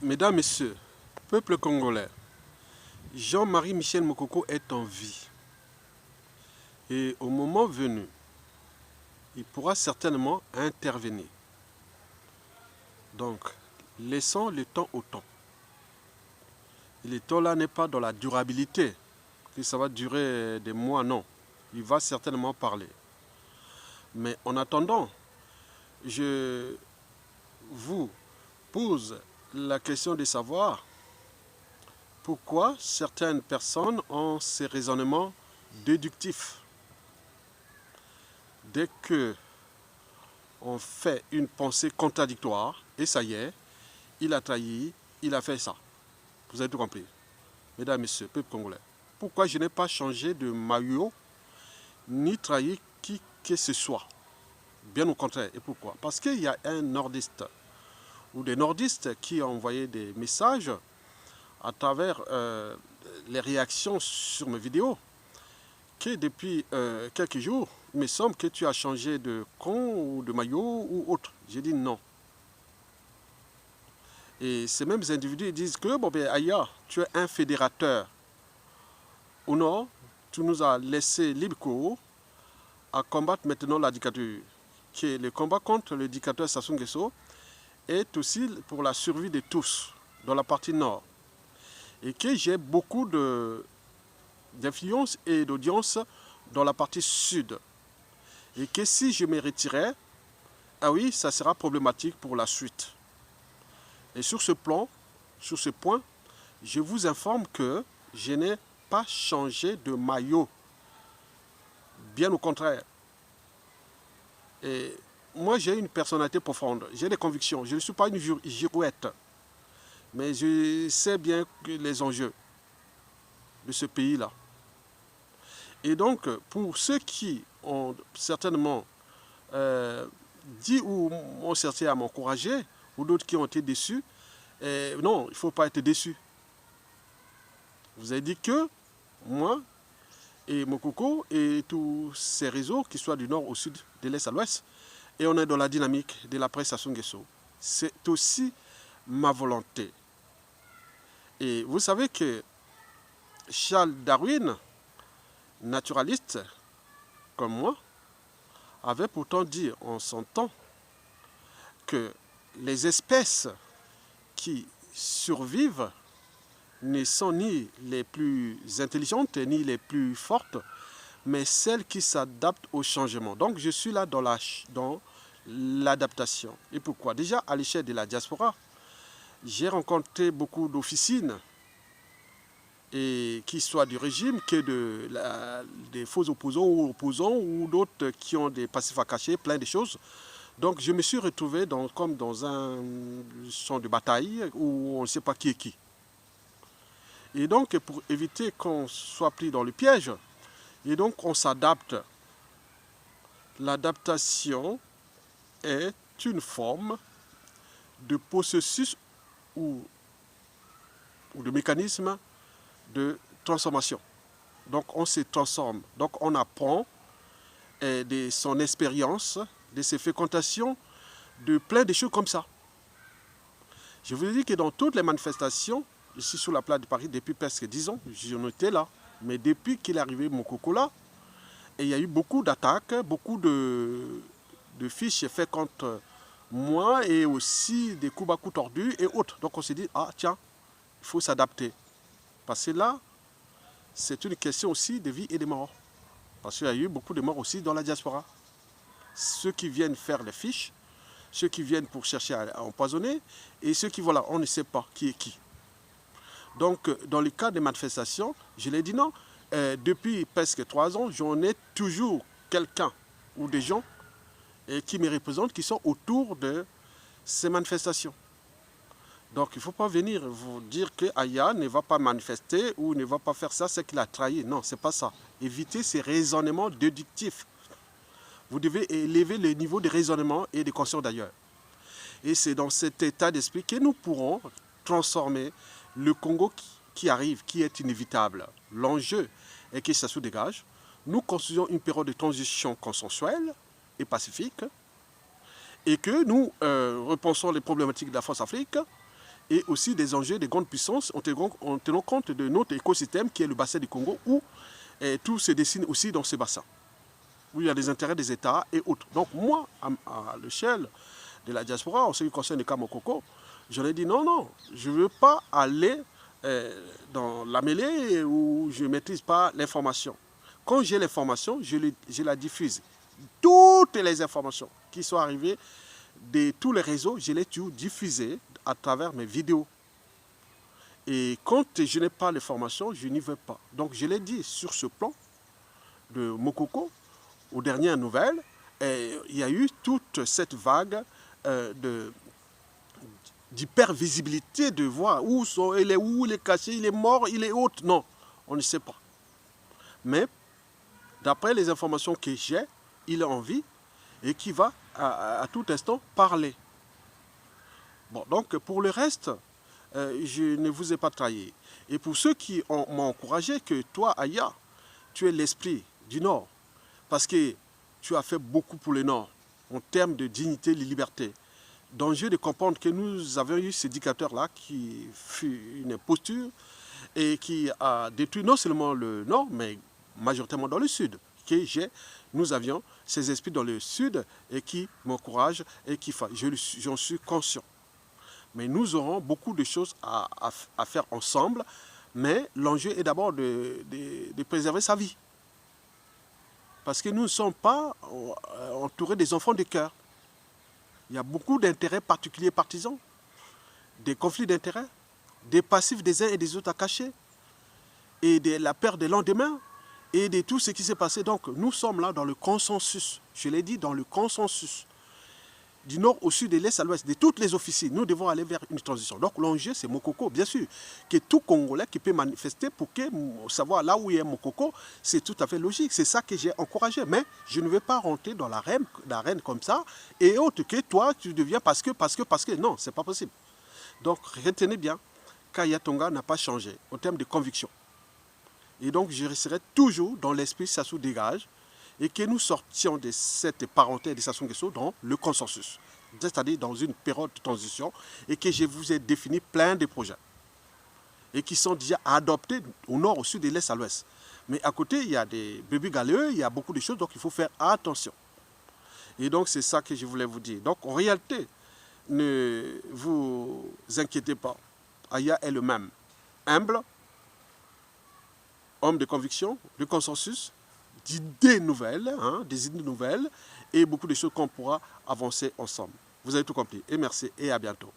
Mesdames, Messieurs, peuple congolais, Jean-Marie Michel Mokoko est en vie. Et au moment venu, il pourra certainement intervenir. Donc, laissons le temps au temps. Et le temps là n'est pas dans la durabilité, que ça va durer des mois, non. Il va certainement parler. Mais en attendant, je vous pose la question de savoir pourquoi certaines personnes ont ces raisonnements déductifs. Dès que on fait une pensée contradictoire, et ça y est, il a trahi, il a fait ça. Vous avez tout compris. Mesdames, Messieurs, peuple congolais, pourquoi je n'ai pas changé de maillot, ni trahi qui que ce soit? Bien au contraire. Et pourquoi? Parce qu'il y a un nordiste, ou des nordistes qui ont envoyé des messages à travers les réactions sur mes vidéos, que depuis quelques jours, il me semble que tu as changé de con ou de maillot ou autre. J'ai dit non. Et ces mêmes individus disent que, bon ben ailleurs, tu es un fédérateur. Ou non, tu nous as laissé libre cours à combattre maintenant la dictature. Que le combat contre le dictateur Sassou Nguesso est aussi pour la survie de tous dans la partie nord. Et que j'ai beaucoup d'influence et d'audience dans la partie sud. Et que si je me retirais, ah oui, ça sera problématique pour la suite. Et sur ce plan, sur ce point, je vous informe que je n'ai pas changé de maillot. Bien au contraire. Et moi, j'ai une personnalité profonde. J'ai des convictions. Je ne suis pas une girouette. Mais je sais bien les enjeux de ce pays-là. Et donc, pour ceux qui ont certainement dit ou ont cherché à m'encourager, ou d'autres qui ont été déçus, non, il ne faut pas être déçu. Vous avez dit que moi et Mokoko et tous ces réseaux, qui soient du nord au sud, de l'est à l'ouest, et on est dans la dynamique de l'après Sassou Nguesso. C'est aussi ma volonté. Et vous savez que Charles Darwin, naturaliste comme moi, avait pourtant dit en son temps que les espèces qui survivent ne sont ni les plus intelligentes ni les plus fortes, mais celles qui s'adaptent au changement. Donc je suis là dans l'adaptation. Et pourquoi? Déjà à l'échelle de la diaspora, j'ai rencontré beaucoup d'officines, et qui soient du régime, que des faux opposants ou d'autres qui ont des passifs à cacher, plein de choses. Donc je me suis retrouvé comme dans un champ de bataille où on ne sait pas qui est qui. Et donc pour éviter qu'on soit pris dans le piège, et donc on s'adapte. L'adaptation est une forme de processus ou de mécanisme de transformation. Donc on se transforme. Donc on apprend de son expérience, de ses fréquentations, de plein de choses comme ça. Je vous ai dit que dans toutes les manifestations, je suis sur la place de Paris depuis presque 10 ans, j'en étais là. Mais depuis qu'il est arrivé Mokoko là, et il y a eu beaucoup d'attaques, beaucoup de fiches faites contre moi et aussi des coups à coups tordus et autres. Donc on s'est dit, ah tiens, il faut s'adapter. Parce que là, c'est une question aussi de vie et de mort. Parce qu'il y a eu beaucoup de morts aussi dans la diaspora. Ceux qui viennent faire les fiches, ceux qui viennent pour chercher à empoisonner, et ceux qui, voilà, on ne sait pas qui est qui. Donc, dans le cas des manifestations, je l'ai dit non, depuis presque 3 ans, j'en ai toujours quelqu'un ou des gens qui me représentent, qui sont autour de ces manifestations. Donc il ne faut pas venir vous dire que Aya ne va pas manifester ou ne va pas faire ça, c'est qu'il a trahi. Non, ce n'est pas ça. Évitez ces raisonnements déductifs. Vous devez élever le niveau de raisonnement et de conscience d'ailleurs. Et c'est dans cet état d'esprit que nous pourrons transformer le Congo qui arrive, qui est inévitable. L'enjeu est que ça se dégage. Nous construisons une période de transition consensuelle et pacifique et que nous repensons les problématiques de la France-Afrique et aussi des enjeux des grandes puissances en tenant compte de notre écosystème qui est le bassin du Congo où tout se dessine aussi dans ce bassin, où il y a des intérêts des États et autres. Donc moi, à l'échelle de la diaspora, en ce qui concerne le cas Mokoko, je leur ai dit non, non, je ne veux pas aller dans la mêlée où je ne maîtrise pas l'information. Quand j'ai l'information, je la diffuse. Toutes les informations qui sont arrivées de tous les réseaux, je les diffusées à travers mes vidéos. Et quand je n'ai pas l'information, je n'y vais pas. Donc je l'ai dit sur ce plan de Mokoko, aux dernières nouvelles, il y a eu toute cette vague d'hypervisibilité, de voir il est caché, il est mort, il est autre. Non, on ne sait pas. Mais d'après les informations que j'ai, il est en vie et qui va à tout instant parler. Bon, donc pour le reste, je ne vous ai pas trahi. Et pour ceux qui m'ont encouragé, que toi, Aya, tu es l'esprit du Nord, parce que tu as fait beaucoup pour le Nord, en termes de dignité et de liberté. D'enjeu de comprendre que nous avions eu ce dictateur-là qui fut une imposture et qui a détruit non seulement le Nord, mais majoritairement dans le Sud. Nous avions ces esprits dans le Sud et qui m'encouragent et qui font. J'en suis conscient. Mais nous aurons beaucoup de choses à faire ensemble, mais l'enjeu est d'abord de préserver sa vie. Parce que nous ne sommes pas entourés des enfants de cœur. Il y a beaucoup d'intérêts particuliers partisans, des conflits d'intérêts, des passifs des uns et des autres à cacher, et de la peur des lendemains, et de tout ce qui s'est passé. Donc nous sommes là dans le consensus, je l'ai dit, dans le consensus, du nord au sud, de l'est à l'ouest, de toutes les officines. Nous devons aller vers une transition. Donc l'enjeu, c'est Mokoko, bien sûr, que tout Congolais qui peut manifester pour savoir là où il y a Mokoko, c'est tout à fait logique. C'est ça que j'ai encouragé. Mais je ne vais pas rentrer dans l'arène comme ça, et autre que toi, tu deviens parce que, non, c'est pas possible. Donc retenez bien, Kaya Tonga n'a pas changé en termes de conviction. Et donc je resterai toujours dans l'esprit Sassou dégage, et que nous sortions de cette parenthèse de Sassou Nguesso dans le consensus, c'est-à-dire dans une période de transition, et que je vous ai défini plein de projets, et qui sont déjà adoptés au nord, au sud, de l'est à l'ouest. Mais à côté, il y a des bébés galeux, il y a beaucoup de choses, donc il faut faire attention. Et donc c'est ça que je voulais vous dire. Donc en réalité, ne vous inquiétez pas, Aya est le même, humble, homme de conviction, de consensus, d'idées nouvelles, des idées nouvelles et beaucoup de choses qu'on pourra avancer ensemble. Vous avez tout compris. Et merci et à bientôt.